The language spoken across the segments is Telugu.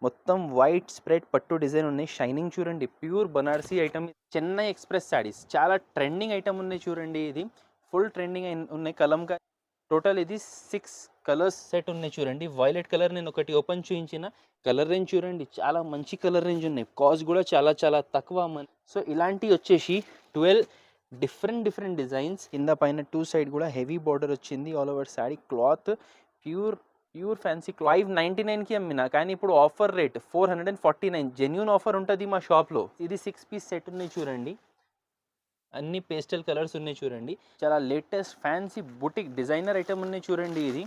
మొత్తం వైట్ స్ప్రెడ్ పట్టు డిజైన్ ఉన్నాయి. షైనింగ్ చూడండి, pure Banarasi item. Chennai express saris చాలా ట్రెండింగ్ ఐటమ్ ఉన్నాయి చూడండి. ఇది ఫుల్ ట్రెండింగ్ ఉన్నాయి. కలంకా టోటల్ ఇది 6 కలర్స్ సెట్ ఉన్నాయి చూడండి. వైలెట్ కలర్ నేను ఒకటి ఓపెన్ చూపించిన. కలర్ రేంజ్ చూడండి, చాలా మంచి కలర్ రేంజ్ ఉన్నాయి. కాస్ట్ కూడా చాలా చాలా తక్కువ. సో ఇలాంటివి వచ్చేసి 12 డిఫరెంట్ డిజైన్స్. కింద పైన 2 సైడ్ కూడా హెవీ బార్డర్ వచ్చింది. All over sari cloth pure fancy. 599కి అమ్మినా, కానీ ఇప్పుడు ఆఫర్ రేట్ 449. జెన్యూన్ ఆఫర్ ఉంటుంది మా షాప్లో. ఇది 6 పీస్ సెట్ ఉన్నాయి చూడండి. అన్ని పేస్టల్ కలర్స్ ఉన్నాయి చూడండి. చాలా latest fancy boutique designer item ఉన్నాయి చూడండి. ఇది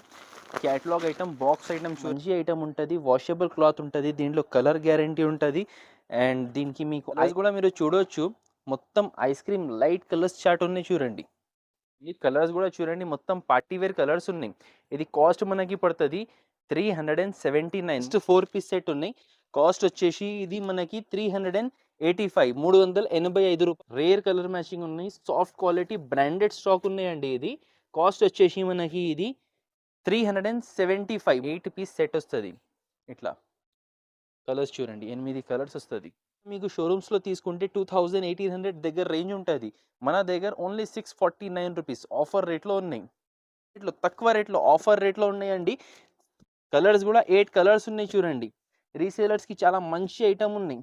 క్యాటలాగ్ ఐటమ్, బాక్స్ ఐటమ్, మంచి ఐటమ్ ఉంటుంది. వాషబుల్ క్లాత్ ఉంటుంది. దీంట్లో కలర్ గ్యారంటీ ఉంటుంది. అండ్ దీనికి మీకు ఐస్ కూడా మీరు చూడవచ్చు. మొత్తం ice cream light colours chart ఉన్నాయి చూడండి. ఈ కలర్స్ కూడా చూడండి, మొత్తం పార్టీ వేర్ కలర్స్ ఉన్నాయి. ఇది కాస్ట్ మనకి పడుతుంది 379. 4 పీస్ సెట్ ఉన్నాయి. కాస్ట్ వచ్చేసి ఇది మనకి 385, 385 రూపాయలు. రేర్ కలర్ మ్యాచింగ్ ఉన్నాయి. సాఫ్ట్ క్వాలిటీ బ్రాండెడ్ స్టాక్ ఉన్నాయండి. ఇది కాస్ట్ వచ్చేసి మనకి ఇది 375. 8 పీస్ సెట్ వస్తుంది. ఇట్లా కలర్స్ చూడండి, 8 కలర్స్ వస్తుంది. మీకు షోరూమ్స్లో తీసుకుంటే 2800 దగ్గర రేంజ్ ఉంటుంది. మన దగ్గర ఓన్లీ 649 రూపీస్ ఆఫర్ రేట్లో ఉన్నాయి. ఇట్లా తక్కువ రేట్లో ఆఫర్ రేట్లో ఉన్నాయండి. కలర్స్ కూడా 8 కలర్స్ ఉన్నాయి చూడండి. రీసేలర్స్కి చాలా మంచి ఐటమ్ ఉన్నాయి.